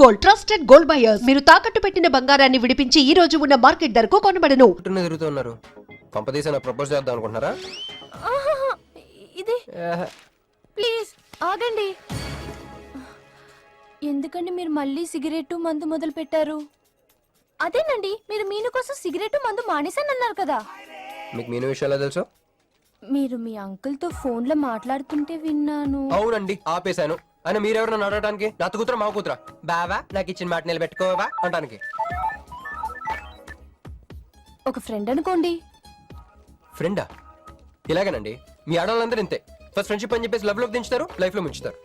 Gold trusted gold buyers మీరు తాకట్టు పెట్టిన బంగారాన్ని విడిపించి ఈ రోజు ఉన్న మార్కెట్ ధరకు కొనబడను. తిరుగుతున్నారు కొంపదీసి నా ప్రపోజ్ చేద్దాం అనుకుంటున్నారా? ఇది ప్లీజ్ ఆగండి. ఎందుకండి మీరు మళ్ళీ సిగరెట్ మందు మొదలు పెట్టారు? అదేనండి, మీరు మీను కోసం సిగరెట్ మందు మానేశానన్నారు కదా. మీకు మీను విషయాలు తెలుసు? మీరు మీ అంకుల్ తో ఫోన్ లో మాట్లాడుతుంటే విన్నాను. అవునండి, ఆపేశాను. అయినా మీరెవరు నన్ను అడగడానికి? నా కూతురా మా కూతురా? బావా నాకు ఇచ్చిన మాట నిలబెట్టుకోవా అంటానికి. ఒక ఫ్రెండ్ అనుకోండి. ఫ్రెండా? ఇలాగేనండి, మీ ఆడవాళ్ళందరూ ఇంతే. ఫస్ట్ ఫ్రెండ్షిప్ అని చెప్పేసి లవ్ లోకి దించుతారు, లైఫ్ లో ముంచుతారు.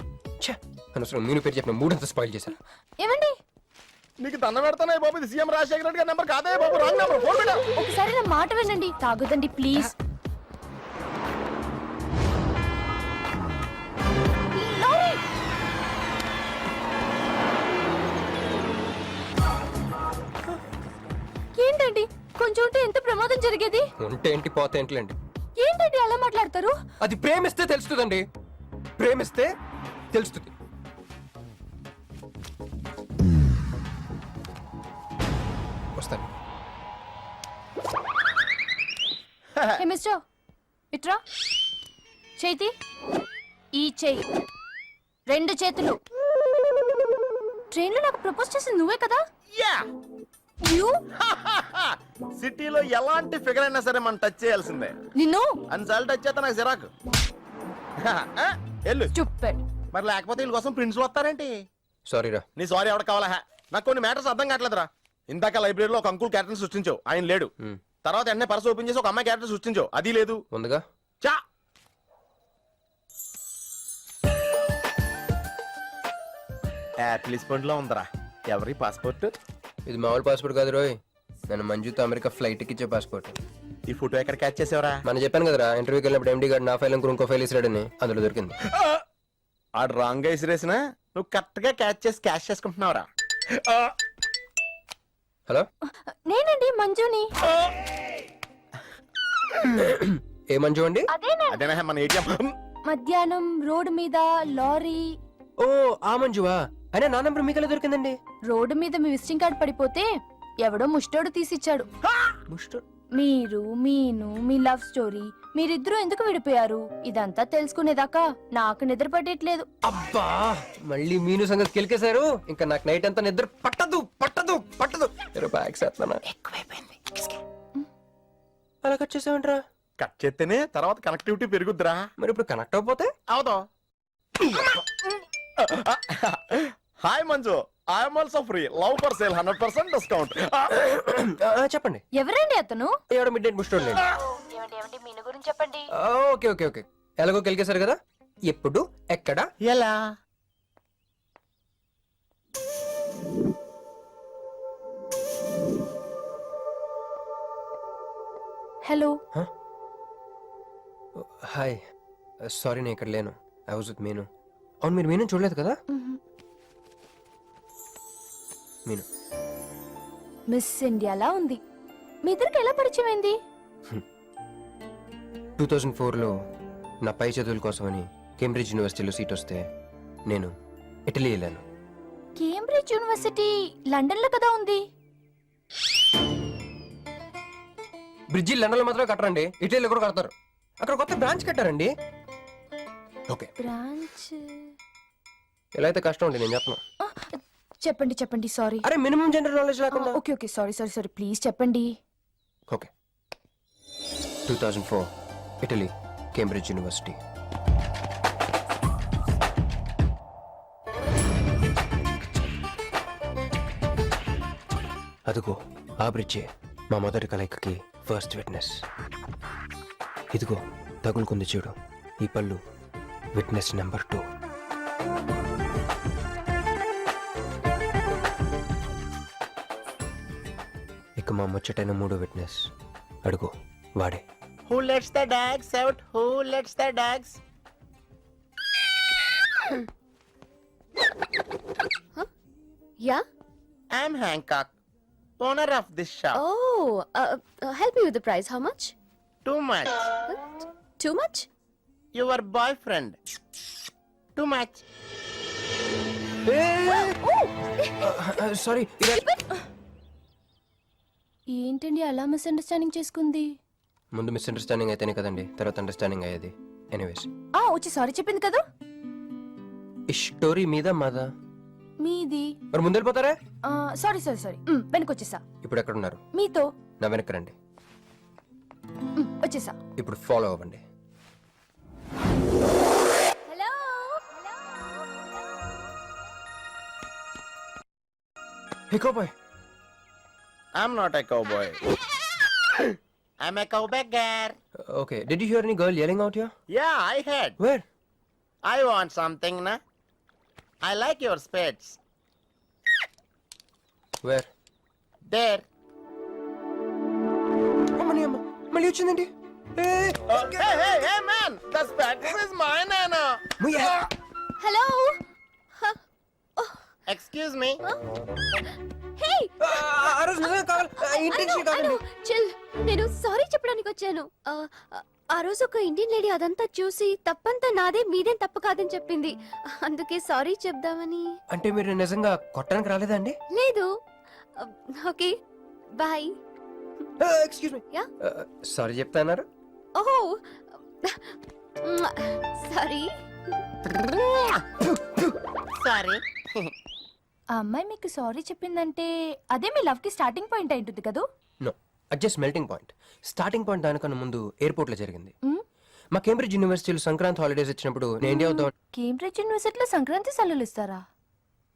ఛే, అనవసరం మీను పేరు చెప్పిన మూడంతా స్పాయిల్ చేశారు. ఏమండి, నీకు దండం పెడతానే బాబు, ఇది సీఎం రాజశేఖర రెడ్డి గారి నెంబర్ కాదే బాబు, రాంగ్ నెంబర్. ఫోన్ పెట్టా. ఒకసారి నా మాట వినండి. తాగొద్దండి ప్లీజ్. ఏంటండి, కొంచెం ఉంటే ఎంత ప్రమాదం జరిగేది. ఉంటే ఏంటి పోతే ఏంటిలేండి. ఏంటండి అలా మాట్లాడతారు? అది ప్రేమిస్తే తెలుస్తుందండి, ప్రేమిస్తే తెలుస్తుంది. వస్తాను. హే మిస్టర్, ఇట్రా. చేతి ఈ చెయ్యి, రెండు చేతులు. ట్రైన్లో నాకు ప్రపోజ్ చేసింది నువ్వే కదా? యా యు సిటీలో ఎలాంటి ఫిగర్ అయినా సరే మనం టచ్ చేయాల్సిందే. నిన్ను అన్నిసార్లు టచ్ చేస్తా నాకు సిరాకు. వెళ్ళు. స్టూపిడ్. మరి లేకపోతే వీళ్ళ కోసం ప్రిన్స్లు వస్తారేంటి? సారీ రా. నీ సారీ ఎవడ కావాలా? నాకు కొన్ని మ్యాటర్స్ అర్థం కావట్లేదురా. ఇందాక లైబ్రరీలో ఒక అంకుల్ క్యారెక్టర్ సృష్టించావు, ఆయన లేడు. తర్వాత ఎన్నే పర్స్ ఓపెన్ చేసి ఒక అమ్మాయి క్యారెక్టర్ సృష్టించావు, అది లేదు. ఉందిగా. చా యాపిల్ పండ్లో ఉందరా. ఎవరి పాస్పోర్ట్? ఇది మామూలు పాస్పోర్ట్ కాదు రోయ్, నన్ను మంజుతో అమెరికా ఫ్లైట్ ఇచ్చే పాస్పోర్ట్. ఈ ఫోటో ఎక్కడ క్యాచ్ చేసావరా? మనం చెప్పాను కదరా, ఇంటర్వ్యూకి వెళ్ళినప్పుడు ఎండి గారు నా ఫైల్ ఇంకో ఫైల్ ఇస్తాడని, అందులో దొరికింది. ఆడు రాంగ్ గా ఇసిరేసిన నువ్వు కరెక్ట్ గా క్యాచ్ చేసి క్యాష్ చేసుకుంటున్నావురా. హలో, నేనండి మంజుని. ఏ మంజు అండి? అదేనా మన ఏటీఎం. మధ్యాహ్నం రోడ్డు మీద లారీ. ఓ ఆ మంజువా? అయినా నా నంబర్ మీకెలా దొరికిందండి? రోడ్డు మీద మీ విజిటింగ్ కార్డ్ పడిపోతే ఎవడో ముష్టోడు తీసిచ్చాడు. మీరు మీను మీ లవ్ స్టోరీ, మీరిద్దరూ ఎందుకు విడిపోయారు ఇదంతా తెలుసుకునేదాకా నాకు నిద్ర పట్టట్లేదు. అబ్బా, మళ్ళీ మీను సంగతి కెలికేశారు. ఇంకా నాకు నైట్ అంతా నిద్ర పట్టదు పట్టదు పట్టదు. ఎక్కువైపోయింది. అలా కట్ చేసావంటరా? కట్ చేస్తేనే తర్వాత కనెక్టివిటీ పెరుగుద్దిరా. మరి ఇప్పుడు కనెక్ట్ అయిపోతే అవుతా. Hi Manju, I'm also free. Love for sale 100% discount. చెప్పండి. ఎవరండి అతను? ఎవడో మిడ్ నైట్ ముస్టోడ్ లేండి. మీను గురించి చెప్పండి. ఓకే ఓకే ఓకే, ఎలాగో కెలికేశారు కదా, ఎప్పుడు ఎక్కడ ఎలా? హలో. హాయ్, సారీ నేను ఇక్కడ లేను. ఐ వాజ్ విత్ మీను. అవును, మీరు మీను చూడలేదు కదా? మీను మిస్ ఇండియాలా ఉంది. మీ ఇద్దరికి ఎలా పరిచయం అయింది? 2004లో నా పై చదువుల కోసమని కేంబ్రిడ్జ్ యూనివర్సిటీలో సీట్ వస్తే నేను ఇటలీ వెళ్ళాను. కేంబ్రిడ్జ్ యూనివర్సిటీ లండన్ లో కదా ఉంది. బ్రిడ్జి లండన్లో మాత్రమే కట్టరండి, ఇటలీలో కూడా కడతారు. అక్కడ కొత్త బ్రాంచ్ కట్టారండి. ఓకే, బ్రాంచ్ ఎలా అయితే కష్టం అండి, నేను చెప్పను. చెప్పండి చెప్పండి. సారీ. అరే మినిమం జనరల్ నాలెడ్జ్ లేకుండా. Okay okay, sorry sorry sorry, please చెప్పండి. Okay, 2004 Italy, Cambridge university. అదిగో ఆ బ్రిడ్జే మా మొదటి కలయికకి ఫస్ట్ విట్నెస్. ఇదిగో తగులుకుంది చూడు ఈ పళ్ళు, విట్నెస్ నెంబర్ 2. ఇక మా ముచ్చటైన 3 విట్నెస్, అడుగు వాడే. Who lets the dogs out? Who lets the dogs? Yeah. I'm Hancock, owner of this shop. Oh, help me with the price. How much? Too much. Too much? Your boyfriend. Too much. Oh! Sorry. ఏంటండి అలా misunderstanding చేసుకుంది? ముందు misunderstanding అయితేనే కదండి తర్వాత understanding అయ్యేది. Anyways, వచ్చి sorry చెప్పింది కదా. ఈ స్టోరీ మీద మాదా? మీది. మరి ముందు వెళ్ళిపోతారా? సారీ సారీ సారీ, వెనకొచ్చేసా. ఇప్పుడు ఎక్కడ ఉన్నారు? మీతో. నా వెనక్కి రండి. వచ్చేసా. ఇప్పుడు ఫాలో అవ్వండి. Hello. Hey cowboy. I'm not a cowboy. I'm a cowbagger. Okay, did you hear any girl yelling out here? Yeah, I heard. Where? I want something, na? I like your spades. Where? There. అమ్మని అమ్మ మళ్ళీ వచ్చిందండి. Hey, man! The spades is mine, Anna. Hello. Excuse me. హే, ఆ రోజు నిజంగా కావాలి. Intention కాదండి. Chill, నేను సారీ చెప్పడానికి వచ్చాను. ఆ రోజు ఒక ఇండియన్ లేడీ అదంతా చూసి తప్పంతా నాదే మీదేం తప్పు కాదని చెప్పింది. అందుకే సారీ చెప్దామని. అంటే మీరు నిజంగా కొట్టడానికి రాలేదా అండి? లేదు. Okay, bye. Excuse me. Yeah? Sorry చెప్తా అన్నారు. ఓహో, సారీ. Sorry. ఆ అమ్మాయి మీకు సారీ చెప్పిందంటే అదే మీ లవ్ కి స్టార్టింగ్ పాయింట్ అయింటుంది కదా. నో, అది just melting point. Starting point దానికన్నా ముందు ఎయిర్పోర్ట్ లో జరిగింది. మ్? మా కేంబ్రిడ్జ్ యూనివర్సిటీలో సంక్రాంతి హాలిడేస్ ఇచ్చినప్పుడు నేను ఇండియా వద్దాం. కేంబ్రిడ్జ్ యూనివర్సిటీలో సంక్రాంతి సెలవులు ఇస్తారా?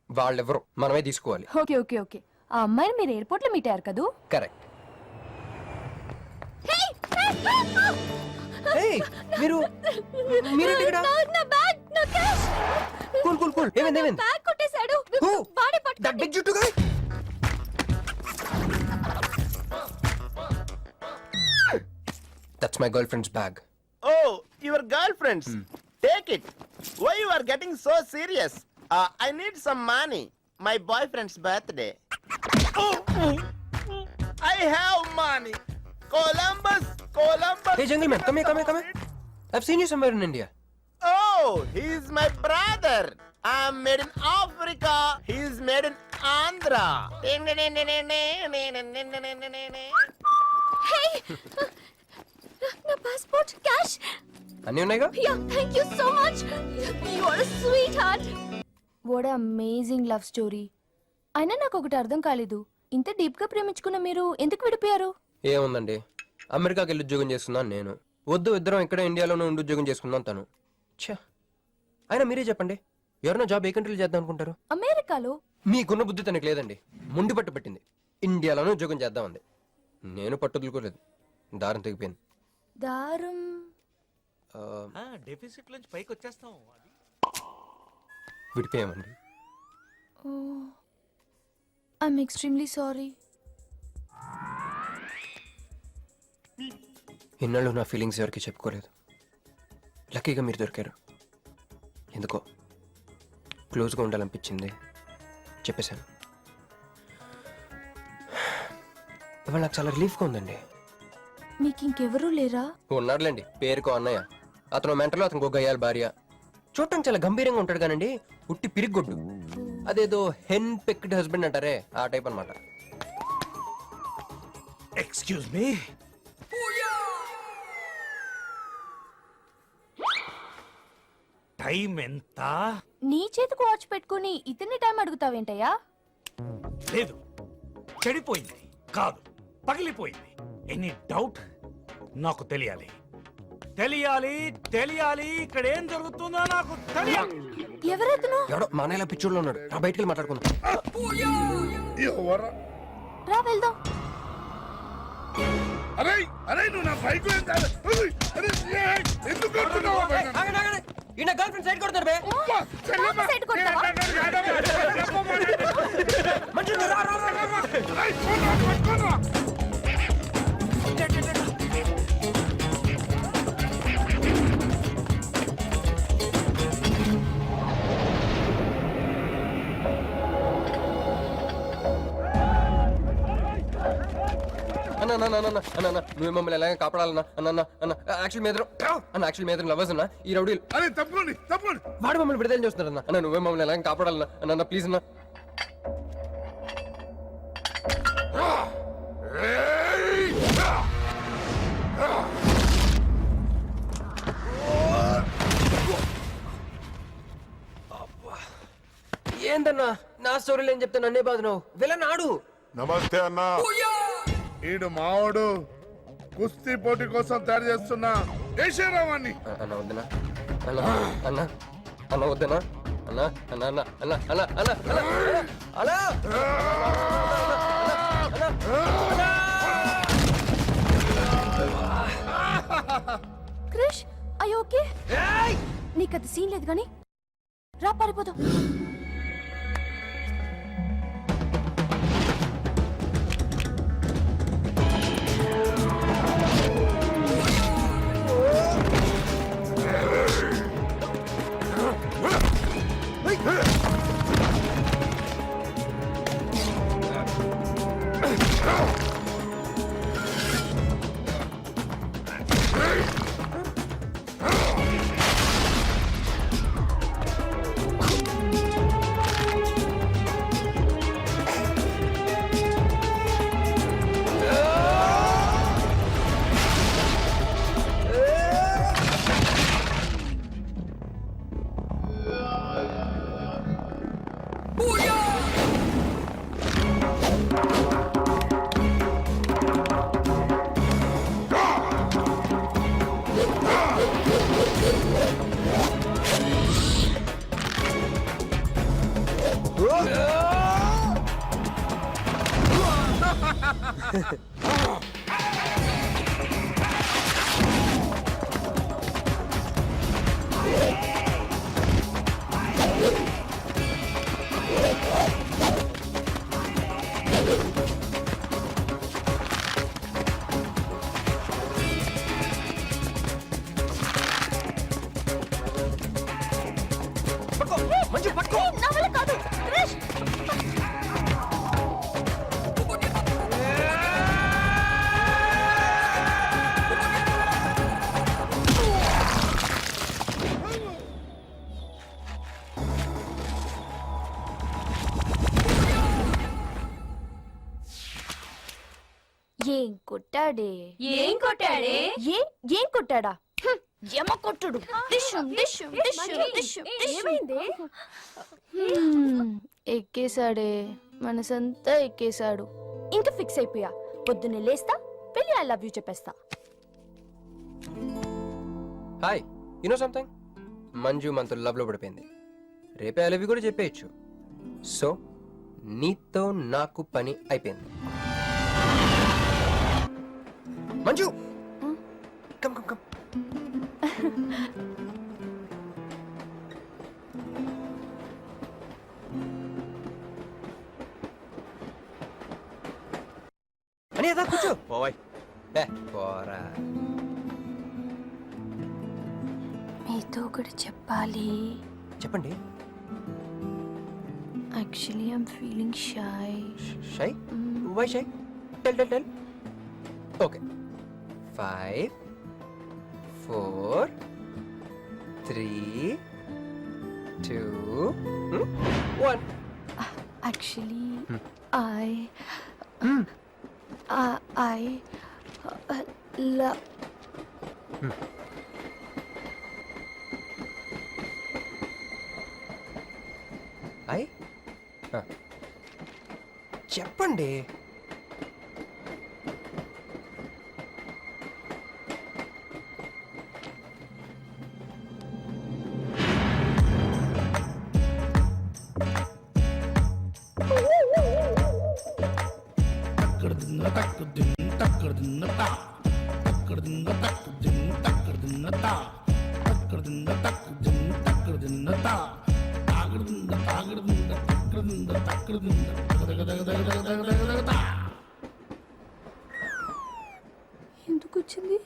వాళ్ళెవరో మనమే తీసుకోవాలి. Okay okay okay. ఆ అమ్మాయిని మీరు ఎయిర్పోర్ట్ లో మీట్ అయ్యారు కదూ. కరెక్ట్. మీరు మీరేంటి ఇక్కడ? నా బ్యాగ్, నా క్యాష్. Cool cool cool. ఏమైంది? బ్యాగ్ కొట్టేశాడు. Who? వాడే That పట్టుకోండి. big juttu guy? That's my girlfriend's bag. Oh, your girlfriend's. Take it. Why you are getting so serious? I need some money. My boyfriend's birthday. I have money. Columbus. Hey, gentleman, come here. I've seen you somewhere in India. Oh, he's my brother. I'm made in Africa. He's made in Andhra. నా passport, cash. అన్నీ ఉన్నాయిగా? Yeah, thank you so much. You are sweetheart. What amazing love story. అయినా నాకు ఒకటి అర్థం కాలేదు. ఇంత deep గా ప్రేమించుకున్న మీరు ఎందుకు విడిపోయారు? ఏముందండి, అమెరికాకి వెళ్ళి ఉద్యోగం చేస్తున్నాను నేను. వద్దు, ఇద్దరం ఇక్కడ ఇండియాలోనే ఉండి ఉద్యోగం చేసుకుందాం తను. ఛా, అయినా మీరే చెప్పండి, ఎవరైనా జాబ్ ఏ కంట్రీలో చేద్దాం అనుకుంటారు? అమెరికాలో. మీకున్న బుద్ధి తనకి లేదండి. ముండి పట్టు పట్టింది, ఇండియాలోనే ఉద్యోగం చేద్దామంది. నేను పట్టుదలుకోలేదు, దారం తెగిపోయింది. దారం. డెఫిసిట్ నుంచి పైకి వచ్చేస్తాం. విడిపోయామండి. I'm extremely sorry. ఇన్నాళ్ళు నా ఫీలింగ్స్ ఎవరికి చెప్పుకోలేదు. లక్కీగా మీరు దొరికారు. ఎందుకో క్లోజ్గా ఉండాలనిపించింది, చెప్పేశాను. ఇవాళ నాకు చాలా రిలీఫ్గా ఉందండి. మీకు ఇంకెవరూ లేరా? ఉన్నాడులేండి, పేరుకో అన్నయ్య. అతను మెంటలో, అతను గొగ్గయ్యాలి భార్య. చూడటానికి చాలా గంభీరంగా ఉంటాడు కానండి, ఉట్టి పిరిగొడ్డు. అదేదో హెన్ పెక్డ్ హస్బెండ్ అంటారే, ఆ టైప్ అన్నమాట. Excuse me. టైం ఎంత? నీ చేతికి వాచ్ పెట్టుకుని ఇతని టైం అడుగుతావేంటయ్యా? లేదు, చెడిపోయింది కాదు, పగిలిపోయింది. Any doubt? నాకు తెలియాలి. ఇక్కడ ఏం జరుగుతుందో నాకు తెలియాలి. ఎవరెతను? ఎవడో మానేలా పిచ్చోళ్ళు ఉన్నాడు, రా బయటికి వెళ్ళి మాట్లాడుకుందాం. రా వెళ్దాం. నువ్వు నా బైక్ ఎందుకు ఈయన గర్ల్ ఫ్రెండ్ సైడ్ కొడతారు బే. సైడ్ కొడతావా? మంచి రా రా రా. అన్న నువ్వు మమ్మల్ని ఎలాగ కాపాడాలన్నా అన్న యాక్చువల్ మీద యాక్చువల్ మీద లవర్స్ అన్న ఈ రౌడీలు. అరే తప్పండి వాడు మమ్మల్ని విడుదల చేస్తున్నారన్న. అన్న నువ్వే మమ్మల్ని ఎలాగ కాపాడాలన్నా అన్న ప్లీజ్ అన్న. నా స్టోరీలో ఏం చెప్తా నన్నే బాధను విలన్ ఆడు. నమస్తే అన్నా. ఈడు మావాడు కుస్తీ పోటీ కోసం తయారు చేస్తున్న యశరావాన్ని. అన్న వద్దనా అన్న అన్న అన్న వద్దనా అన్న అన్న అన్న అన్న అన్న అన్న అన్న అన్న క్రిష్ అయ్యో ఓకే నీకు అది సీన్ లేదు కానీ రా పారిపోదాం. మంచి పట్టుకో. నా వల్ల కాదు క్రిష్. ఏం కొట్టాడే ఏం కొట్టాడే? ఏం కొట్టాడా యమ కొట్టుడు డిష్షు డిష్షు డిష్షు డిష్షు ఏమైంది? ఎక్కేశాడే మనసంతా ఎక్కేశాడు. ఇంకా ఫిక్స్ అయిపోయా. పొద్దున్నే లేస్తా వెళ్ళి ఐ లవ్ యూ చెప్పేస్తా. Hi you know something, Manju మనతో లవ్ లో పడిపోయింది. రేపే ఐ లవ్ యూ కూడా చెప్పేయచ్చు. సో నీతో నాకు పని అయిపోయింది. Manju come come come. అని అదా కూర్చో. పోవాయ్. పోరా. మీతో ఒకటి చెప్పాలి. చెప్పండి. Actually I'm feeling shy. Shy? Why shy? Tell tell tell. Okay 5 4 3 2 1. Actually, I love. చెప్పండి. ఎందుకు వచ్చింది?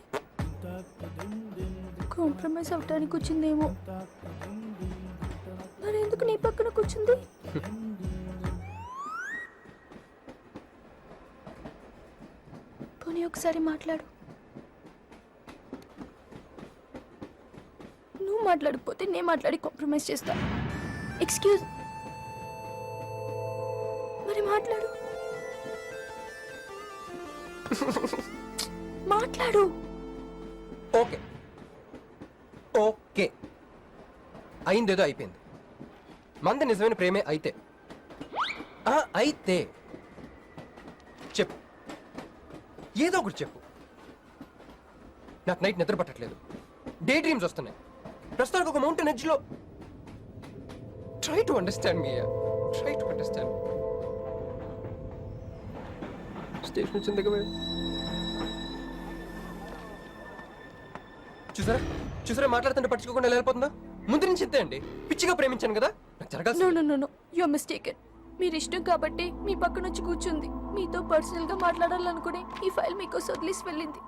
కాంప్రమైజ్ అవటానికి వచ్చిందేమో. మరి ఎందుకు నీ పక్కన కూర్చుంది? పోనీ ఒకసారి మాట్లాడు. నువ్వు మాట్లాడకపోతే నేను మాట్లాడి కాంప్రమైజ్ చేస్తా. ఎక్స్క్యూజ్. మరి మాట్లాడు. మాట్లాడు. ఓకే ఓకే అయిందేదో అయిపోయింది. మంది నిజమైన ప్రేమే అయితే అయితే చెప్పు, ఏదో ఒకటి చెప్పు. నాకు నైట్ నిద్ర పట్టట్లేదు, డే డ్రీమ్స్ వస్తున్నాయి. ప్రస్తుతానికి ఒక మౌంటైన్ ఎడ్జ్ లో. Try to understand me, try to understand. Station వచ్చింది దగ్గర. చూసారా చూసారా, మాట్లాడుతుంటే పట్టించుకోకుండా ఎలా వెళ్ళిపోతుందా? ముందు నుంచి ఇంతే అండి, పిచ్చిగా ప్రేమించాను కదా, నాకు జరగాల్సింది. No your mistaken. మీరు ఇష్టం కాబట్టి మీ పక్క నుంచి కూర్చుంది. మీతో పర్సనల్ గా మాట్లాడాలనుకుని ఈ ఫైల్ మీకోసం వదిలేసి వెళ్ళింది.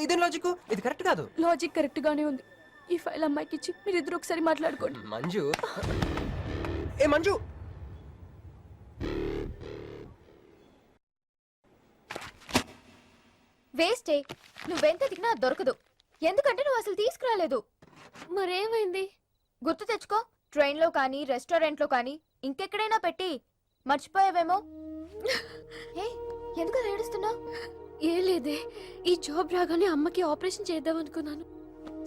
ఇదేం లాజిక్? ఇది కరెక్ట్ కాదు. లాజిక్ కరెక్ట్ గానే ఉంది. ఈ ఫైల్ అమ్మాయికి ఇచ్చి మీరిద్దరు ఒకసారి మాట్లాడుకోండి. మంజు, మంజు, వేస్టే, నువ్వెంత తిన్నా దొరకదు. ఎందుకంటే నువ్వు అసలు తీసుకురాలేదు. మరేమైంది? గుర్తు తెచ్చుకో. ట్రైన్ లో కానీ రెస్టారెంట్ లో కానీ ఇంకెక్కడైనా పెట్టి మర్చిపోయావేమో. ఎందుకు ఏడుస్తున్నావు? ఏ లేదే, ఈ జాబ్ రాగానే అమ్మకి ఆపరేషన్ చేద్దాం అనుకున్నాను.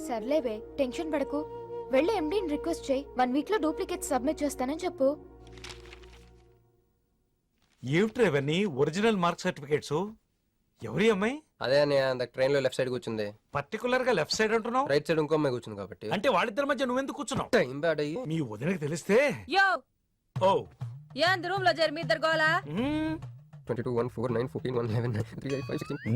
సర్లేవే, టెన్షన్ పడకు. వెళ్ళి ఎండీని రిక్వెస్ట్ చేయి, 1 వీక్ లో డూప్లికేట్ సబ్మిట్ చేస్తానని చెప్పు. ఏమిట్రా ఇవన్నీ ఒరిజినల్ మార్క్ సర్టిఫికేట్స్? ఎవరి అమ్మాయి? అదే అన్నయ్య, ట్రైన్ లో లెఫ్ట్ సైడ్ కూర్చుంది. పర్టికులర్ గా లెఫ్ట్ సైడ్ అంటున్నావు? రైట్ సైడ్ ఇంకో అమ్మాయి కూర్చుంది కాబట్టి. అంటే వాళ్ళిద్దరి మధ్య నువ్వెందుకు కూర్చున్నావు? టైం బ్యాడ్ అయ్యి. మీ వదినకి తెలిస్తే యో ఓ ఏంది రూమ్ లో చేరి మీ ఇద్దరు గోలా? 22, 1, 4, 9, 14, 1, 11, 3, 8, 5, 16.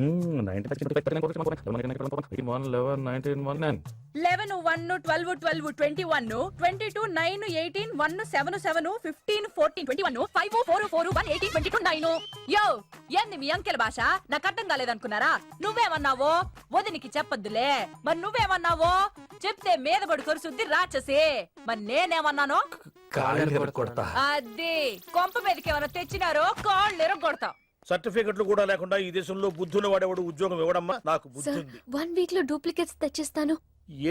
11 1 12 12 21 22 9 18 1 7 7 15 14 21 5 4 4 1 18 22 9. యో ఏంది మీ అంకెల భాష? నాకు అర్థం కాలేదనుకున్నారా? నువ్వేమన్నావో వదినికి చెప్పొద్దులే. మరి నువ్వేమన్నావో చెప్తే మీద పడి కొరుసుద్ది రాచసి. మరి నేనేమన్నానో కొడతా. అది కొంప మీదకి ఏమైనా తెచ్చినారో కాళ్ళు ఎరగొడతా. సర్టిఫికెట్లు కూడా లేకుండా ఈ దేశంలో బుద్ధులు వాడేవాడు ఉద్యోగం ఇవ్వడమ్మా. నాకు బుద్ధి సార్, ఉంది. 1 వీక్ లో డూప్లికేట్స్ తెచ్చిస్తాను.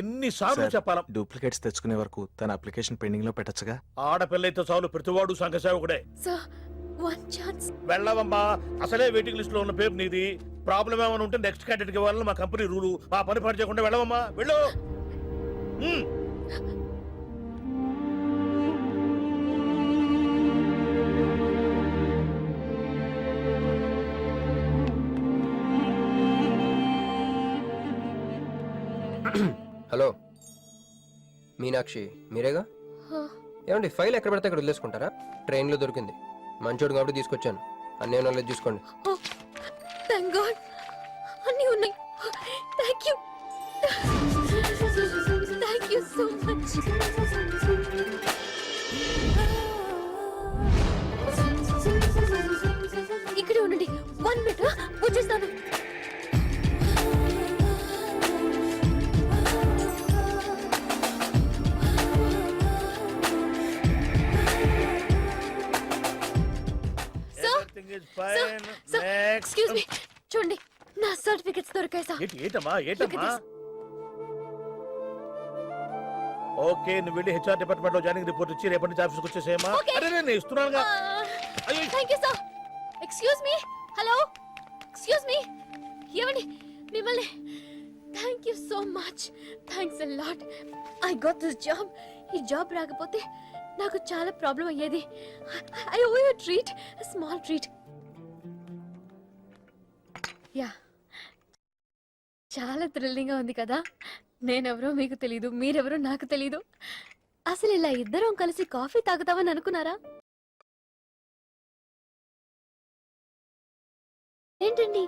ఎన్నిసార్లు చెప్పాలా? డూప్లికేట్స్ తెచ్చుకునే వరకు తన అప్లికేషన్ పెండింగ్ లో పెట్టచ్చుగా. ఆడపిల్లైతే చాలు, ప్రతివాడు సంఘ సేవకుడే. Sir, 1 chance. వెళ్ళవమ్మా, అసలే వెయిటింగ్ లిస్ట్ లో ఉన్న పేరు నీది. ప్రాబ్లం ఏమైనా ఉంటే నెక్స్ట్ క్యాండిడేట్ కి ఇవ్వాలని మా కంపెనీ రూలు. ఆ పని పని చేయకుండా వెళ్ళవమ్మా, వెళ్ళు. హలో మీనాక్షి, మీరేగా? ఏమండి, ఫైల్ ఎక్కడ పడితే అక్కడ వదిలేసుకుంటారా? ట్రైన్ లో దొరికింది, మంచోడు కాబట్టి తీసుకొచ్చాను. అన్నీ నాలెడ్జ్ చూసుకోండి. థాంక్ గాడ్, అన్నీ ఉన్నాయి. Thank you, thank you so much. ఇక్కడే ఉండండి, 1 మినిట్ వచ్చేస్తాను. ఎక్స్క్యూజ్ మీ, చూడండి నా సర్టిఫికెట్స్ దొరికాయి సార్. ఏంటమ్మా ఏంటమ్మా? ఓకే, నువ్వు వెళ్ళి హెచ్ఆర్ డిపార్ట్మెంట్ లో జాయినింగ్ రిపోర్ట్ ఇచ్చి రేపటి నుంచి ఆఫీస్కి వచ్చేసేయమ్మా. Okay. అరే నేను ఇస్తున్నానుగా. Thank you sir. Excuse me, hello, excuse me, ఏమండి మిమ్మల్ని. Thank you so much, thanks a lot. I got this job. ఈ జాబ్ రాకపోతే నాకు చాలా ప్రాబ్లం అయ్యేది. I owe you treat, small treat. Yeah, చాలా థ్రిల్లింగ్ గా ఉంది కదా. నేనెవరో మీకు తెలీదు, మీరెవరో నాకు తెలీదు. అసలు ఇలా ఇద్దరం కలిసి కాఫీ తాగుతామని అనుకున్నారా? ఏంటండి